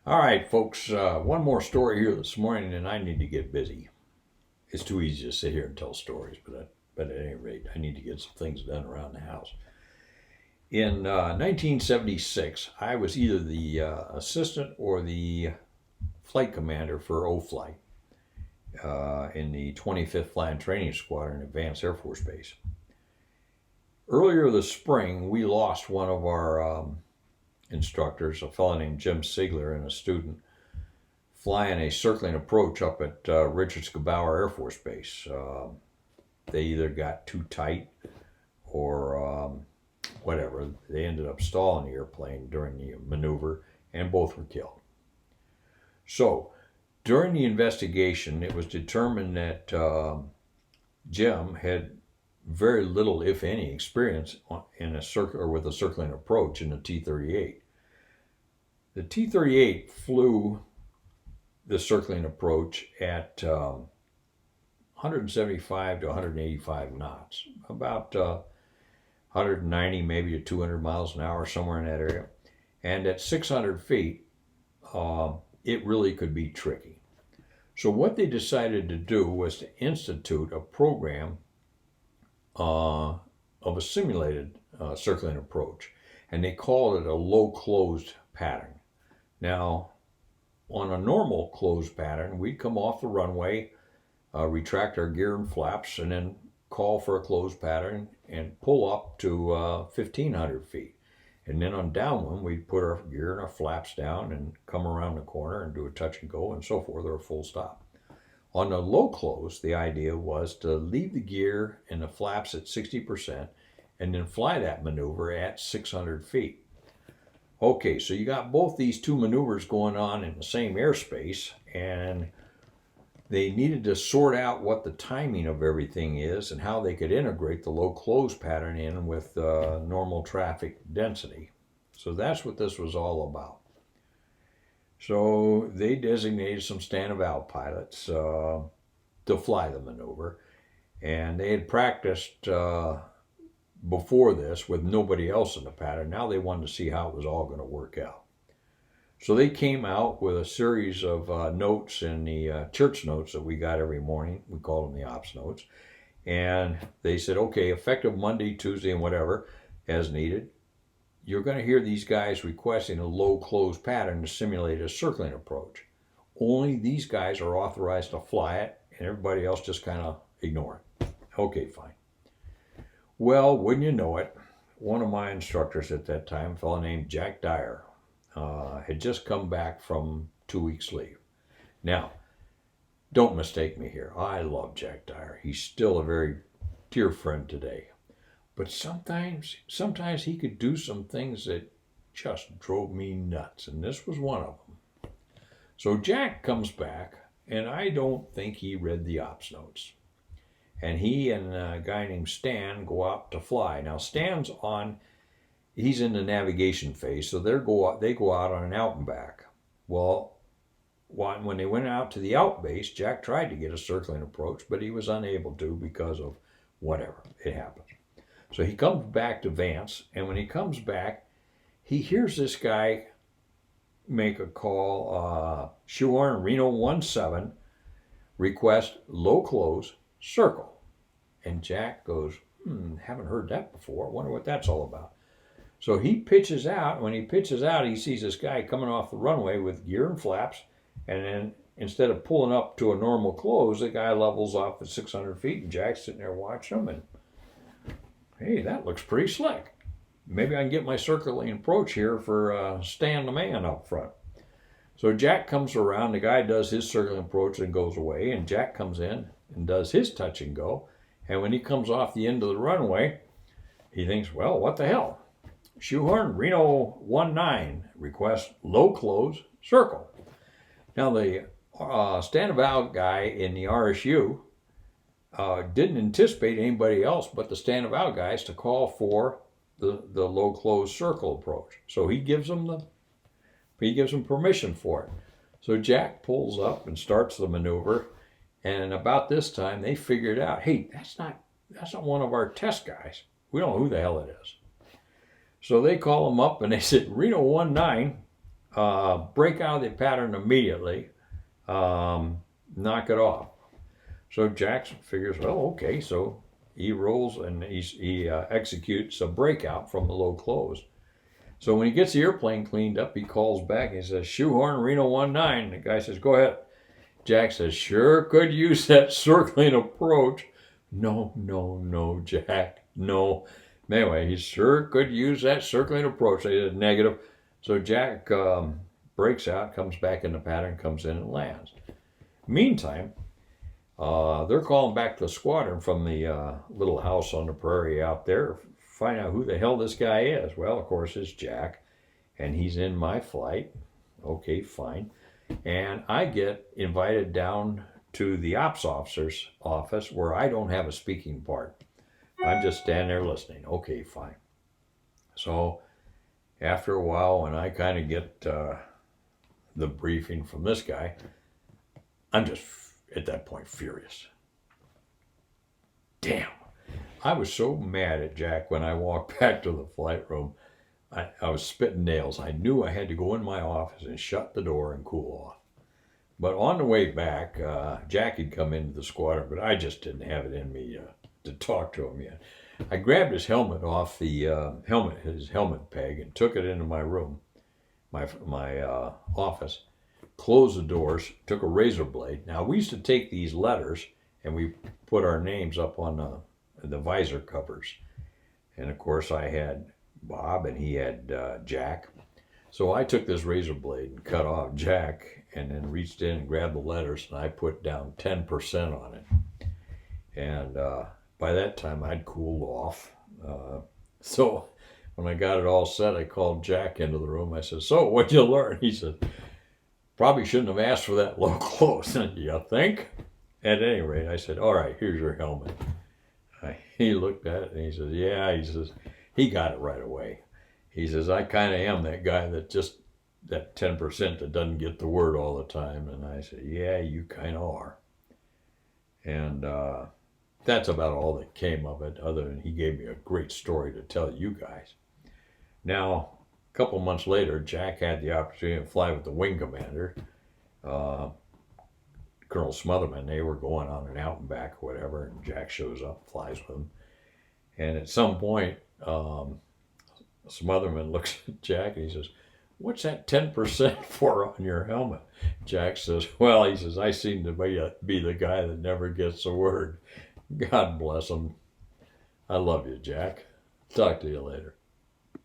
All right, folks, one more story here this morning, and I need to get busy. It's too easy to sit here and tell stories, but at any rate, I need to get some things done around the house. In 1976, I was either the assistant or the flight commander for O Flight in the 25th Flying Training Squadron at Vance Air Force Base. Earlier this spring, we lost one of our instructors, a fellow named Jim Sigler, and a student flying a circling approach up at Richards Gebaur Air Force Base. They either got too tight or whatever. They ended up stalling the airplane during the maneuver, and both were killed. So, during the investigation, it was determined that Jim had very little, if any, experience in with a circling approach in the T-38. The T-38 flew the circling approach at 175 to 185 knots, about 190 maybe to 200 miles an hour, somewhere in that area. And at 600 feet, it really could be tricky. So what they decided to do was to institute a program of a simulated circling approach, and they called it a low closed pattern. Now, on a normal closed pattern, we'd come off the runway, retract our gear and flaps, and then call for a closed pattern and pull up to 1,500 feet. And then on downwind, we'd put our gear and our flaps down and come around the corner and do a touch and go and so forth, or a full stop. On the low close, the idea was to leave the gear and the flaps at 60% and then fly that maneuver at 600 feet. Okay, so you got both these two maneuvers going on in the same airspace, and they needed to sort out what the timing of everything is and how they could integrate the low close pattern in with normal traffic density. So that's what this was all about. So they designated some stand-of-out pilots to fly the maneuver, and they had practiced before this with nobody else in the pattern. Now they wanted to see how it was all going to work out. So they came out with a series of notes in the church notes that we got every morning. We called them the ops notes. And they said, okay, effective Monday, Tuesday, and whatever, as needed, you're going to hear these guys requesting a low close pattern to simulate a circling approach. Only these guys are authorized to fly it, and everybody else just kind of ignore it. Okay, fine. Well, wouldn't you know it, one of my instructors at that time, a fellow named Jack Dyer, had just come back from 2 weeks leave. Now, don't mistake me here. I love Jack Dyer. He's still a very dear friend today. But sometimes he could do some things that just drove me nuts, and this was one of them. So Jack comes back, and I don't think he read the ops notes. And he and a guy named Stan go out to fly. Now, he's in the navigation phase, so they go out on an out and back. Well, when they went out to the out base, Jack tried to get a circling approach, but he was unable to because of whatever. It happens. So he comes back to Vance, and when he comes back, he hears this guy make a call, Shoehorn Reno 17, request low close, circle. And Jack goes, haven't heard that before. I wonder what that's all about. So he pitches out. When he pitches out, he sees this guy coming off the runway with gear and flaps, and then instead of pulling up to a normal close, the guy levels off at 600 feet, and Jack's sitting there watching him, and hey, that looks pretty slick. Maybe I can get my circling approach here for Stan the man up front. So Jack comes around, the guy does his circling approach and goes away, and Jack comes in and does his touch and go, and when he comes off the end of the runway, he thinks, well, what the hell? Shoehorn Reno 19, request low close, circle. Now the stand-of-out guy in the RSU didn't anticipate anybody else but the stand-of-out guys to call for the low close circle approach. So he gives them permission for it. So Jack pulls up and starts the maneuver, and about this time they figured out, hey, that's not one of our test guys. We don't know who the hell it is. So they call him up and they said, Reno 19, break out of the pattern immediately, knock it off. So Jackson figures, well, okay, so he rolls and he executes a breakout from the low close. So when he gets the airplane cleaned up, he calls back and he says, Shoehorn, Reno 19. The guy says, go ahead. Jack says, sure could use that circling approach. No, Jack, no. Anyway, he sure could use that circling approach. They did negative. So Jack breaks out, comes back in the pattern, comes in and lands. Meantime, they're calling back the squadron from the little house on the prairie out there, find out who the hell this guy is. Well, of course, it's Jack, and he's in my flight. Okay, fine. And I get invited down to the ops officer's office where I don't have a speaking part. I'm just standing there listening. Okay, fine. So after a while, when I kind of get the briefing from this guy, I'm just at that point furious. Damn. I was so mad at Jack when I walked back to the flight room. I was spitting nails. I knew I had to go in my office and shut the door and cool off. But on the way back, Jack had come into the squadron, but I just didn't have it in me to talk to him yet. I grabbed his helmet off the his helmet peg, and took it into my room, my office, closed the doors, took a razor blade. Now, we used to take these letters, and we put our names up on the visor covers. And, of course, I had Bob, and he had Jack. So I took this razor blade and cut off Jack, and then reached in and grabbed the letters, and I put down 10% on it. And by that time, I'd cooled off. So when I got it all set, I called Jack into the room. I said, so what'd you learn? He said, probably shouldn't have asked for that low close. You think? At any rate, I said, all right, here's your helmet. He looked at it and he says, yeah, he says, he got it right away. He says, I kind of am that guy that just, that 10% that doesn't get the word all the time. And I said, yeah, you kind of are. And that's about all that came of it, other than he gave me a great story to tell you guys. Now, a couple months later, Jack had the opportunity to fly with the wing commander, Colonel Smotherman. They were going on an out and back or whatever, and Jack shows up, flies with him. And at some point, Smotherman looks at Jack and he says, what's that 10% for on your helmet? Jack says, well, he says, I seem to be the guy that never gets a word. God bless him. I love you, Jack. Talk to you later.